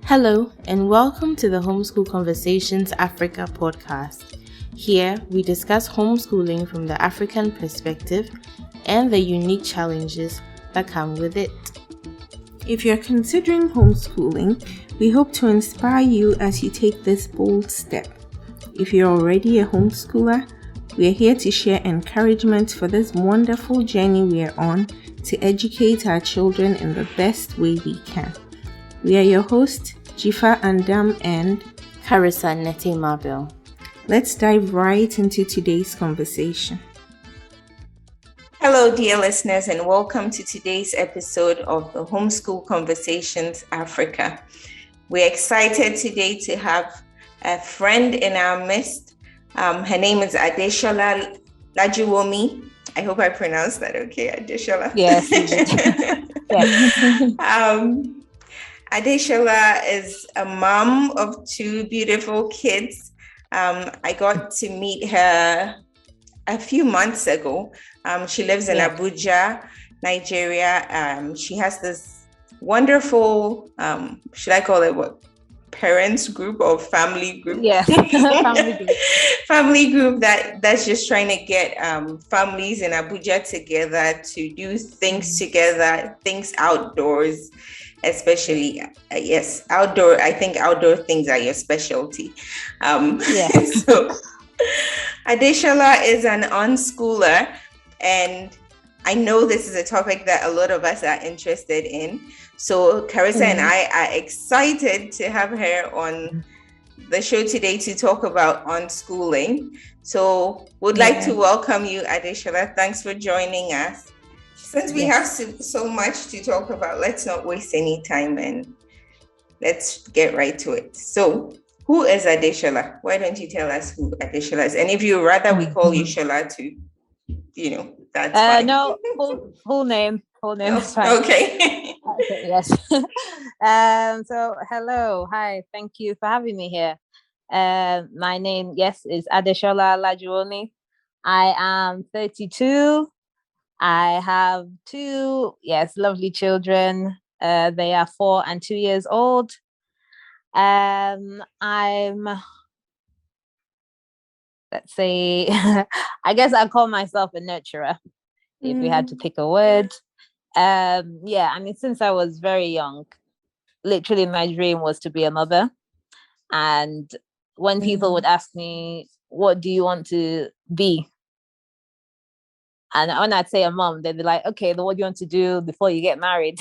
Hello, and welcome to the Homeschool Conversations Africa podcast. Here, we discuss homeschooling from the African perspective and the unique challenges that come with it. If you're considering homeschooling, we hope to inspire you as you take this bold step. If you're already a homeschooler, we are here to share encouragement for this wonderful journey we are on to educate our children in the best way we can. We are your hosts, Jifa Andam and Carissa Nete Mabel. Let's dive right into today's conversation. Hello, dear listeners, and welcome to today's episode of the Homeschool Conversations Africa. We're excited today to have a friend in our midst. Her name is Adesola Lajuwomi. I hope I pronounced that okay, Adesola. Yes. Adesola is a mom of two beautiful kids. I got to meet her a few months ago. She lives in Abuja, Nigeria. She has this wonderful, should I call it what? Parents group or family group? Yeah, family group. Family group that's just trying to get families in Abuja together to do things together, things outdoors, especially. Yes, outdoor. I think outdoor things are your specialty. So Adesola is an unschooler, and I know this is a topic that a lot of us are interested in. So Carissa and I are excited to have her on the show today to talk about unschooling. So would like to welcome you, Adesola. Thanks for joining us. Since we have so much to talk about, let's not waste any time and let's get right to it. So who is Adesola? Why don't you tell us who Adesola is? And if you rather we call you Shola too, that's fine. No, full name is fine. Okay. Yes. So hello, hi, thank you for having me here. My name, is Adesola Lajuwomi. I am 32. I have two, lovely children. They are 4 and 2 years old. I'm, let's say, I guess I call myself a nurturer, if we had to pick a word. Since I was very young, literally my dream was to be a mother. And when people would ask me, what do you want to be? And when I'd say a mom, they'd be like, okay, then what do you want to do before you get married?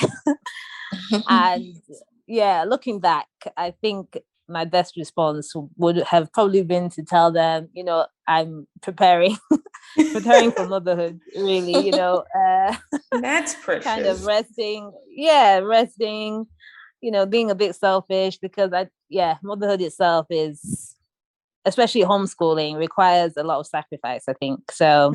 And looking back, I think my best response would have probably been to tell them, I'm preparing for motherhood, really, That's precious. Kind of resting, being a bit selfish, because motherhood itself is, especially homeschooling, requires a lot of sacrifice, I think. So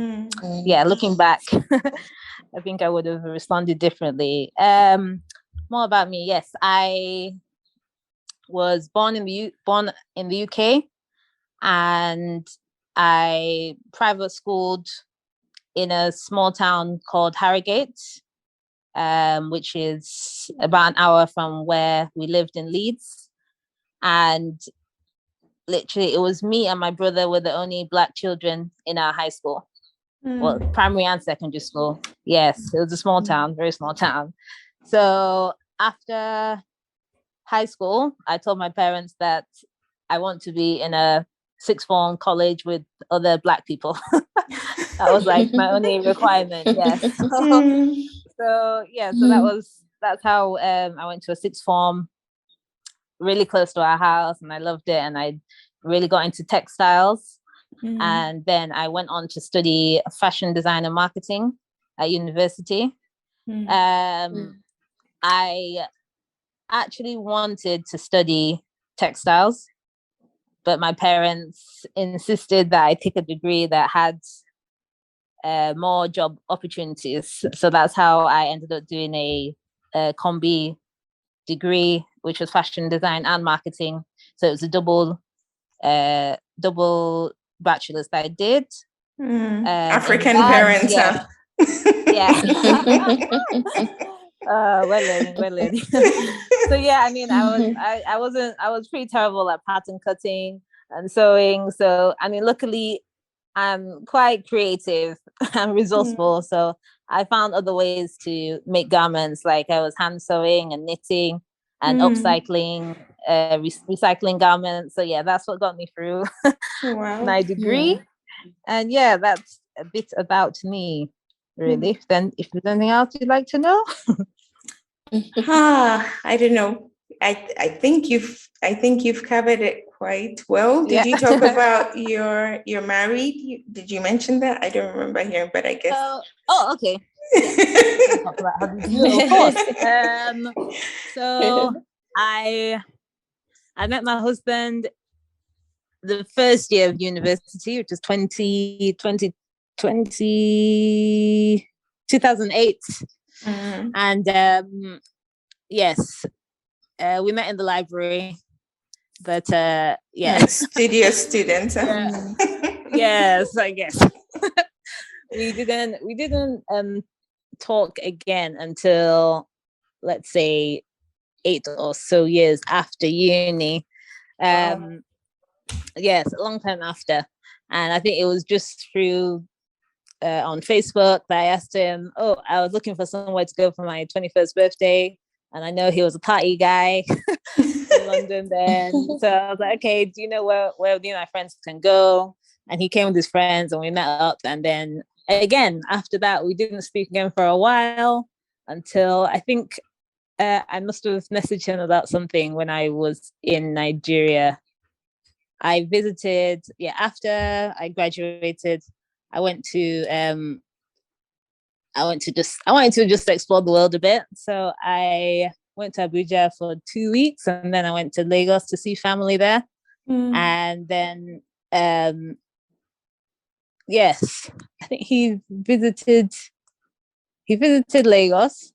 looking back, I think I would have responded differently. More about me. Yes, I was born in the UK, and I private schooled in a small town called Harrogate, which is about an hour from where we lived in Leeds. And literally, it was me and my brother were the only Black children in our high school. Well, primary and secondary school. Yes, it was a small town, very small town. So after high school, I told my parents that I want to be in a sixth form college with other Black people. That was like my only requirement. Yes. So that's how I went to a sixth form, really close to our house, and I loved it, and I really got into textiles. And then I went on to study fashion design and marketing at university. I actually wanted to study textiles, but my parents insisted that I take a degree that had more job opportunities. So that's how I ended up doing a combi degree, which was fashion design and marketing. So it was a double bachelor's that I did. African parents, yeah. We're learning. So yeah, I mean, I was pretty terrible at pattern cutting and sewing. So I mean, luckily, I'm quite creative and resourceful. So I found other ways to make garments. Like I was hand sewing and knitting and upcycling, recycling garments. So yeah, that's what got me through my degree. And yeah, that's a bit about me, really. Then, if there's anything else you'd like to know. I don't know. I think you've covered it quite well. Did you talk about you're married? Did you mention that? I don't remember hearing, but I guess. Okay. Yeah. Talk about how to do it, of course. So I met my husband the first year of university, which was 2008. And yes, we met in the library, but studious students. Yes, I guess. we didn't talk again until, let's say, 8 or so years after uni. Yes, a long time after. And I think it was just through on Facebook that I asked him, I was looking for somewhere to go for my 21st birthday. And I know he was a party guy in London then. So I was like, okay, do you know where me and my friends can go? And he came with his friends and we met up. And then again, after that, we didn't speak again for a while until I think I must have messaged him about something when I was in Nigeria. I visited, after I graduated, I wanted to just explore the world a bit. So I went to Abuja for 2 weeks and then I went to Lagos to see family there. And then, yes, I think he visited Lagos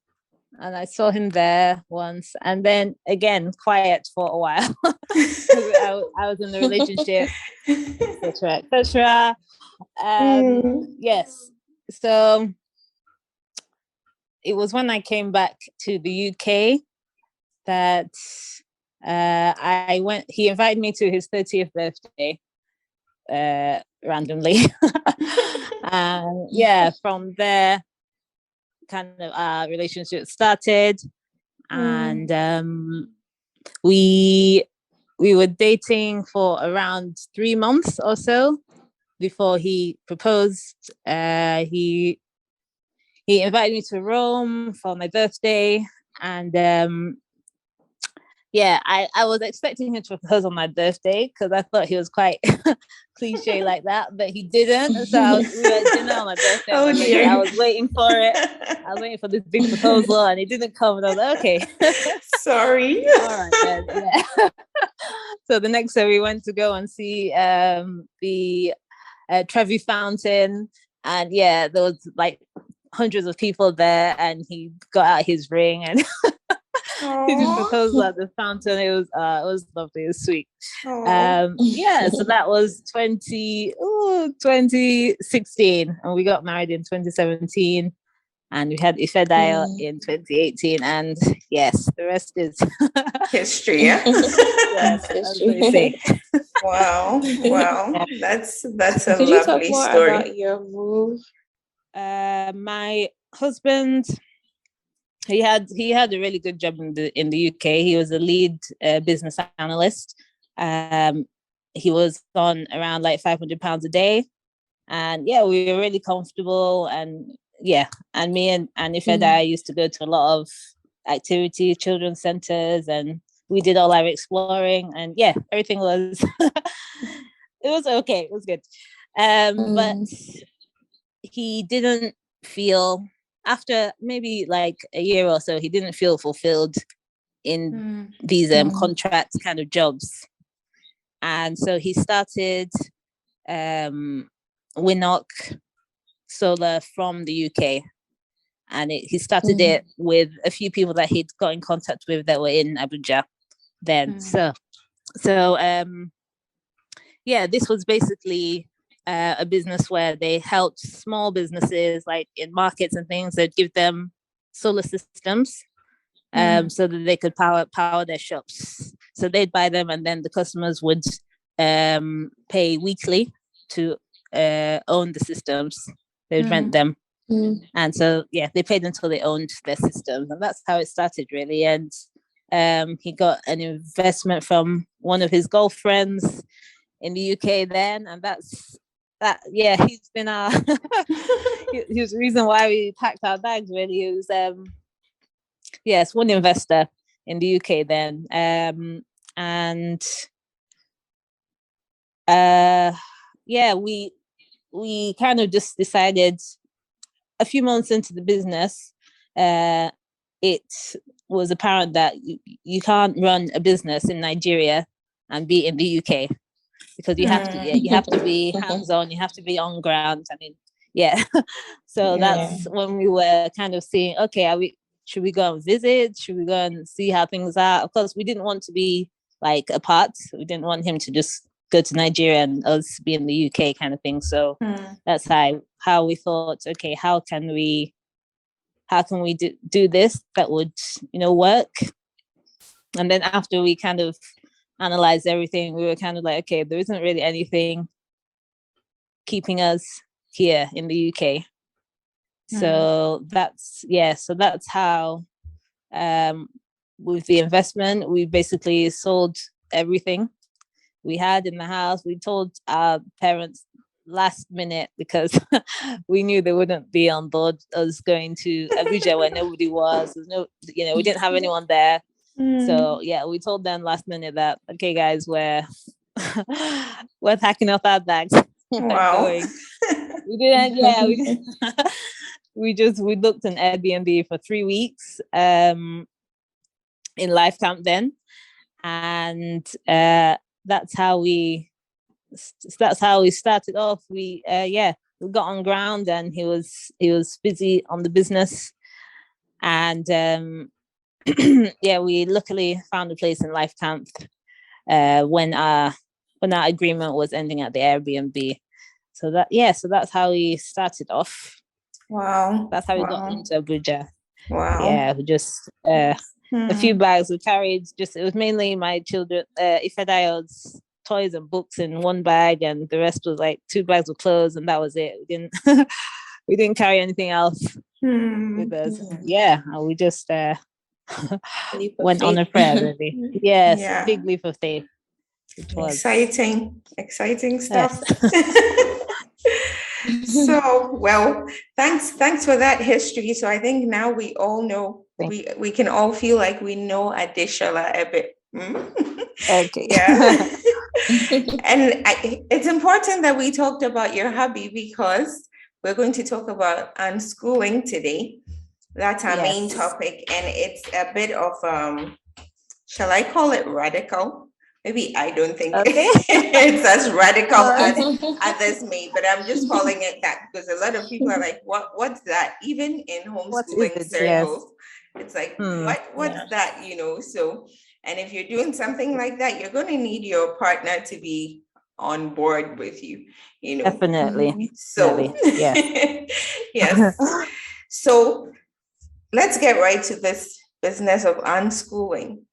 and I saw him there once. And then again, quiet for a while. I was in a relationship, etc. Yes. So it was when I came back to the UK that I went. He invited me to his 30th birthday randomly, and from there, kind of our relationship started, and we were dating for around 3 months or so before he proposed. He invited me to Rome for my birthday, and I was expecting him to propose on my birthday because I thought he was quite cliche like that, but he didn't. So we were at dinner on my birthday. Dear. I was waiting for it. I was waiting for this big proposal, and it didn't come. And I was like, okay, sorry. All right then. Yeah. So the next day we went to go and see the Trevi Fountain, and there was like hundreds of people there, and he got out his ring and he did propose at the fountain. It was lovely. It was sweet. So that was 2016, and we got married in 2017, and we had Ifedayo in 2018, and yes, the rest is history. Yeah. Yes, history. Wow, that's a Could you talk lovely more story about your move? My husband, he had a really good job in the UK. He was a lead business analyst. He was on around like £500 a day, and we were really comfortable. And and me and Ifeda used to go to a lot of activities, children's centers, and we did all our exploring. And everything was it was okay. It was good. But he didn't feel, after maybe like a year or so, he didn't feel fulfilled in these contract kind of jobs. And so he started Winnock Solar from the UK. And he started it with a few people that he'd got in contact with that were in Abuja then. So this was basically a business where they helped small businesses, like in markets and things. They'd give them solar systems, so that they could power their shops. So they'd buy them, and then the customers would pay weekly to own the systems. They'd rent them. And so, yeah, they paid until they owned their systems. And that's how it started, really. And he got an investment from one of his girlfriends in the UK then. And he's been our... he was the reason why we packed our bags, really. He was, one investor in the UK then. We kind of just decided a few months into the business, it was apparent that you can't run a business in Nigeria and be in the UK, because you have to be hands-on, you have to be on ground. I mean, so that's when we were kind of seeing, okay, should we go and visit? Should we go and see how things are? Of course, we didn't want to be like apart. We didn't want him to just go to Nigeria and us be in the UK kind of thing. So that's how we thought, okay, how can we do this that would, work? And then after we kind of analyzed everything, we were kind of like, okay, there isn't really anything keeping us here in the UK. So that's how, with the investment, we basically sold everything we had in the house. We told our parents last minute, because we knew they wouldn't be on board us going to Abuja where nobody was. There's no, we didn't have anyone there. So we told them last minute that, okay, guys, we're packing up our bags. Wow. We didn't. We looked in Airbnb for 3 weeks in Life Camp then, and that's how we started off. We got on ground, and he was busy on the business, and we luckily found a place in Life Camp when our agreement was ending at the Airbnb. So that's how we started off. Wow. That's how we got into Abuja. Wow. Yeah, we just a few bags we carried. It was mainly my children, Ifedayo's toys and books in one bag, and the rest was like 2 bags of clothes, and that was it. We didn't carry anything else with us. Yeah, and we just went on a prayer, really. Yes, a big leap of faith. It was exciting stuff. Yes. So, well, thanks for that history. So I think now we all know, we can all feel like we know Adesola a bit. Okay. Yeah. And it's important that we talked about your hobby, because we're going to talk about unschooling today. That's our main topic, and it's a bit of shall I call it radical? Maybe I don't think it's as radical as others may, but I'm just calling it that because a lot of people are like, what's that? Even in homeschooling circles, it's like, what's that? So, and if you're doing something like that, you're going to need your partner to be on board with you, Definitely. So, yes. So let's get right to this business of unschooling.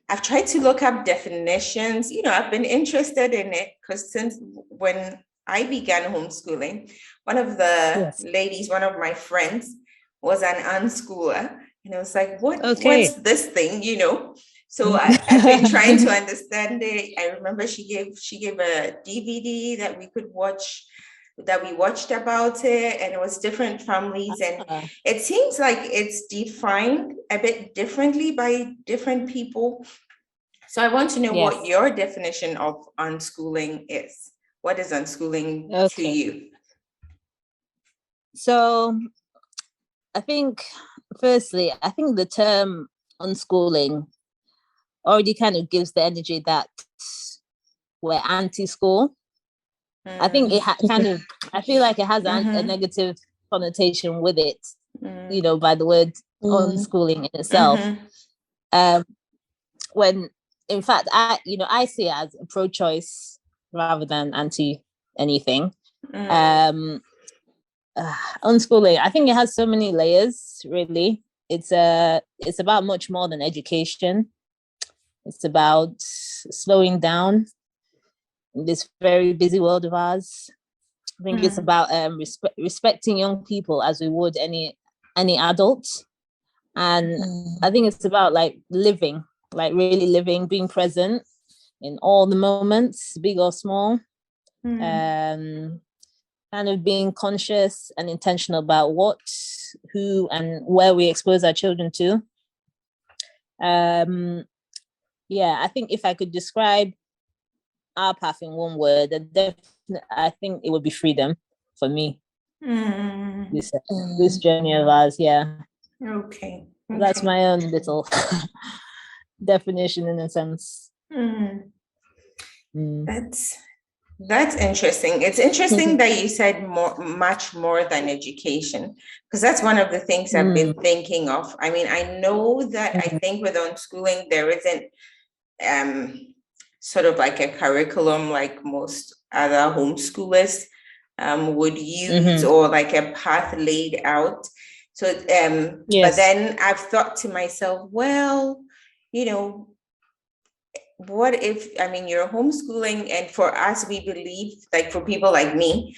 I've tried to look up definitions. I've been interested in it because since when I began homeschooling, one of the ladies, one of my friends, was an unschooler. And I was like, what's this thing, So I've been trying to understand it. I remember she gave a DVD that we could watch, that we watched about it, and it was different families, and it seems like it's defined a bit differently by different people. So I want to know what your definition of unschooling is. What is unschooling to you? So I think, firstly, the term unschooling already kind of gives the energy that we're anti-school. I think it I feel like it has a negative connotation with it, by the word unschooling in itself. When in fact, I see it as a pro-choice rather than anti anything. Unschooling, I think it has so many layers, really. It's about much more than education. It's about slowing down in this very busy world of ours. I think it's about respecting young people as we would any adult. And I think it's about like living, like really living, being present in all the moments, big or small. Kind of being conscious and intentional about what, who, and where we expose our children to. I think if I could describe our path in one word, I think it would be freedom for me. This journey of ours, yeah. Okay. That's my own little definition in a sense. That's interesting. It's interesting that you said much more than education, because that's one of the things I've been thinking of. I mean, I know that I think with unschooling, there isn't sort of like a curriculum like most other homeschoolers would use, or like a path laid out. So, yes. But then I've thought to myself, well, what if, I mean, you're homeschooling, and for us, we believe, like for people like me,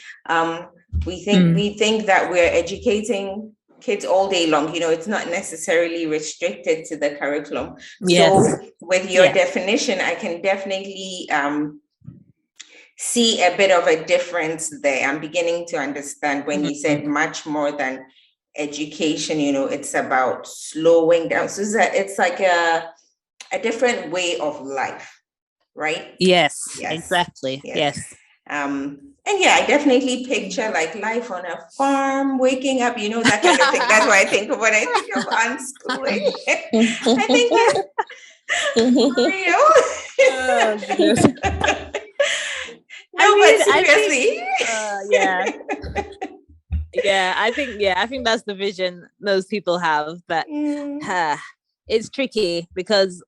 we think that we're educating kids all day long. It's not necessarily restricted to the curriculum. Yes. So with your definition, I can definitely see a bit of a difference there. I'm beginning to understand when you said much more than education, it's about slowing down. So it's like a different way of life, right? Yes. Exactly. Yes. And I definitely picture like life on a farm, waking up, that kind of thing. That's what I think of when I think of unschooling. I think seriously. I think that's the vision most people have, but it's tricky because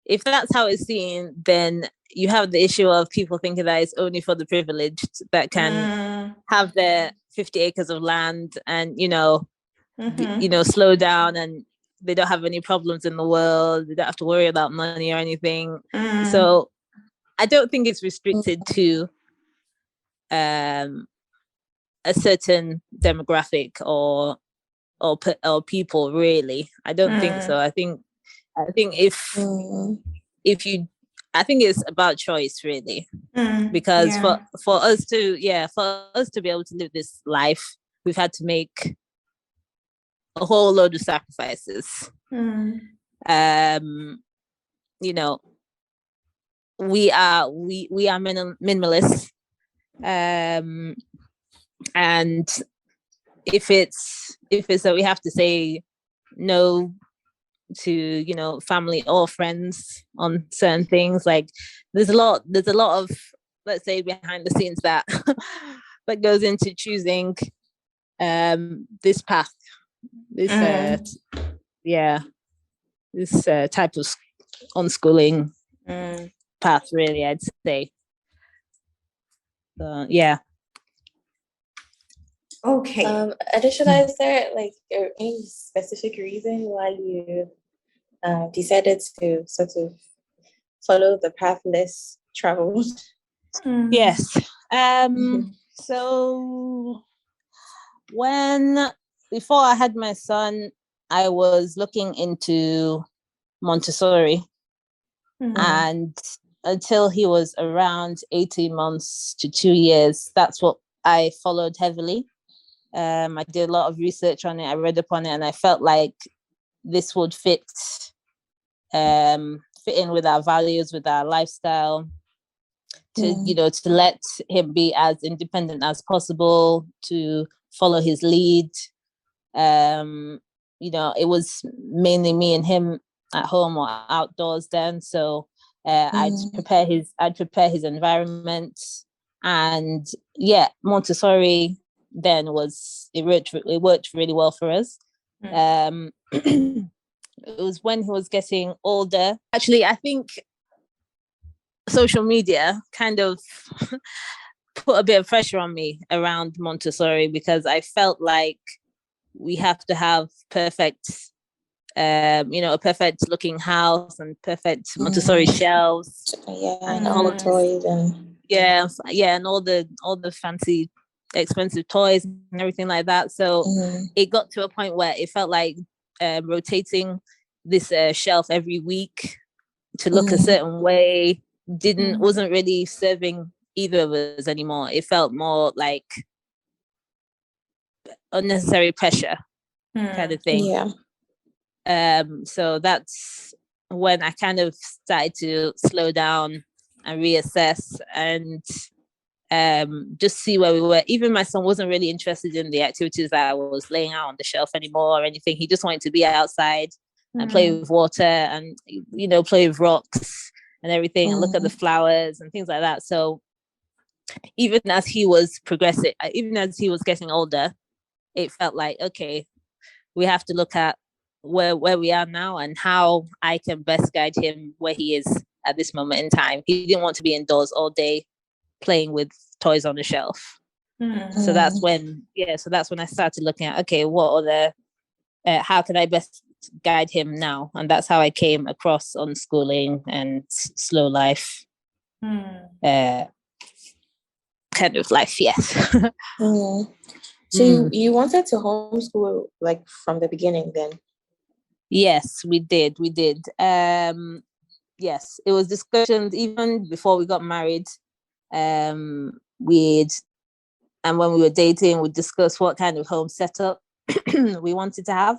if that's how it's seen, then you have the issue of people thinking that it's only for the privileged that can have their 50 acres of land and slow down, and they don't have any problems in the world. They don't have to worry about money or anything. So I don't think it's restricted to a certain demographic or people, really. I don't think so. I think if you, I think it's about choice, really, because for us to be able to live this life, we've had to make a whole load of sacrifices. We are minimalists, and if it's that we have to say no to family or friends on certain things, like there's a lot of, let's say, behind the scenes that that goes into choosing this path, this type of unschooling path, really, I'd say. Okay. Adesola, is there like any specific reason why you decided to sort of follow the path less traveled? Yes. So before I had my son, I was looking into Montessori, and until he was around 18 months to 2 years, that's what I followed heavily. I did a lot of research on it. I read upon it, and I felt like this would fit in with our values, with our lifestyle, to let him be as independent as possible, to follow his lead. It was mainly me and him at home or outdoors then. So I'd prepare his environment, and Montessori then it worked really well for us. It was when he was getting older. Actually, I think social media kind of put a bit of pressure on me around Montessori, because I felt like we have to have perfect, a perfect looking house and perfect Montessori shelves. Yeah, and all the toys and and all the fancy expensive toys and everything like that. So it got to a point where it felt like rotating this shelf every week to look a certain way wasn't really serving either of us anymore. It felt more like unnecessary pressure kind of thing. So that's when I kind of started to slow down and reassess and just see where we were. Even my son wasn't really interested in the activities that I was laying out on the shelf anymore or anything. He just wanted to be outside and play with water and, play with rocks and everything and look at the flowers and things like that. So even as he was progressing, even as he was getting older, it felt like, okay, we have to look at where we are now and how I can best guide him where he is at this moment in time. He didn't want to be indoors all day playing with toys on the shelf. So that's when I started looking at, okay, what other, how can I best guide him now? And that's how I came across unschooling and slow life kind of life. Yes. So you wanted to homeschool like from the beginning then? Yes, we did. Yes, it was discussions even before we got married. And when we were dating, we discussed what kind of home setup we wanted to have.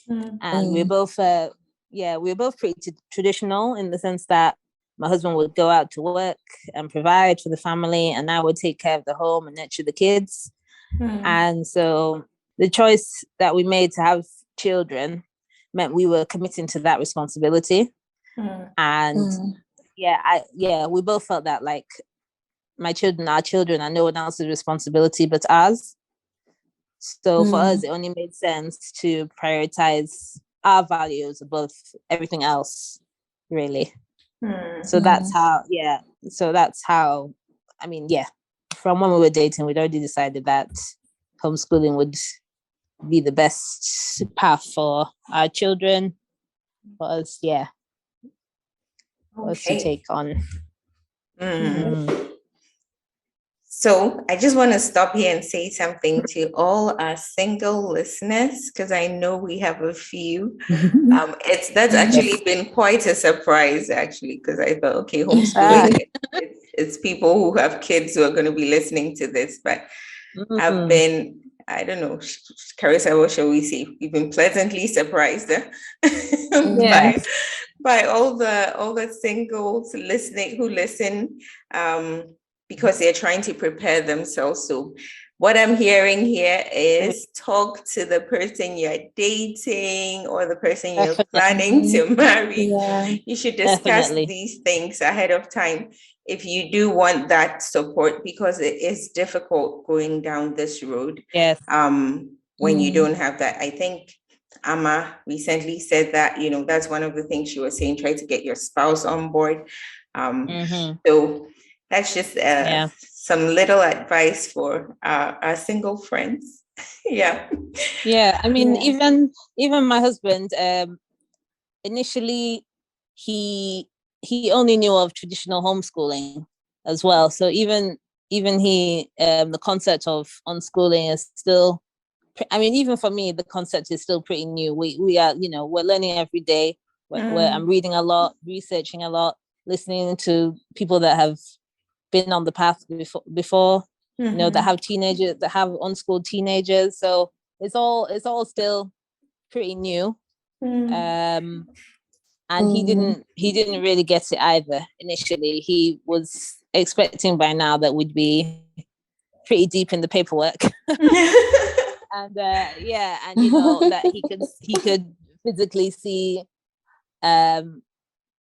And we're both pretty traditional in the sense that my husband would go out to work and provide for the family, and I would take care of the home and nurture the kids. And so the choice that we made to have children meant we were committing to that responsibility. And we both felt that like my children are children and no one else's responsibility but ours. So for us, it only made sense to prioritize our values above everything else, really. So that's how, from when we were dating, we'd already decided that homeschooling would be the best path for our children, for us, for us to take on. So I just want to stop here and say something to all our single listeners, because I know we have a few. That's actually been quite a surprise, actually, because I thought, okay, homeschooling, it's people who have kids who are going to be listening to this, but I've been, I don't know, Carissa, what shall we say? We've been pleasantly surprised by all the singles listening who listen. Because they're trying to prepare themselves. So what I'm hearing here is talk to the person you're dating or the person you're planning to marry. You should discuss these things ahead of time if you do want that support, because it is difficult going down this road. When you don't have that. I think Amma recently said that, that's one of the things she was saying, try to get your spouse on board. So that's just some little advice for our single friends. I mean, even my husband, initially he only knew of traditional homeschooling as well. So even he, the concept of unschooling is still, I mean, even for me, the concept is still pretty new. We are, we're learning every day. Where I'm reading a lot, researching a lot, listening to people that have been on the path before, that have teenagers, that have unschooled teenagers. So it's all still pretty new. And he didn't really get it either initially. He was expecting by now that we'd be pretty deep in the paperwork. And that he could physically see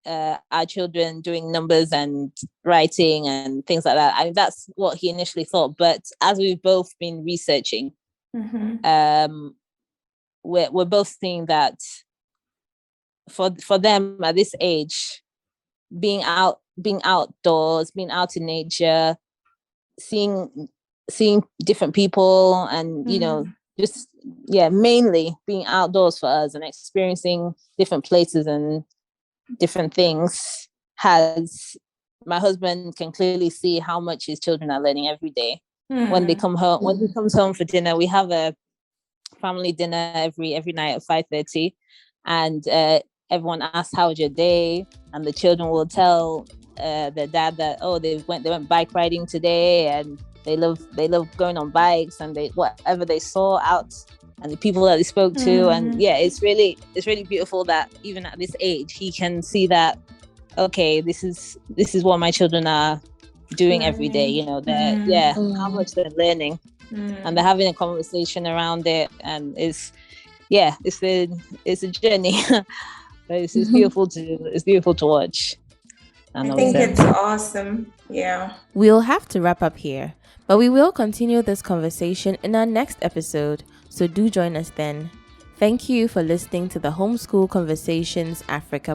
our children doing numbers and writing and things like that. I mean, that's what he initially thought. But as we've both been researching, we're both seeing that for them at this age, being outdoors, being out in nature, seeing different people, and just mainly being outdoors for us and experiencing different places and different things. Has my husband can clearly see how much his children are learning every day. When they come home, when he comes home for dinner, we have a family dinner every night at 5:30, and everyone asks, "How was your day?" And the children will tell their dad that, "Oh, they went bike riding today, and they love going on bikes, and they whatever they saw out, and the people that they spoke to." And it's really beautiful that even at this age he can see that, okay, this is what my children are doing every day. How much they're learning, and they're having a conversation around it, and it's a journey. But it's beautiful to watch. I think it's awesome. Yeah. We'll have to wrap up here, but we will continue this conversation in our next episode, so do join us then. Thank you for listening to the Homeschool Conversations Africa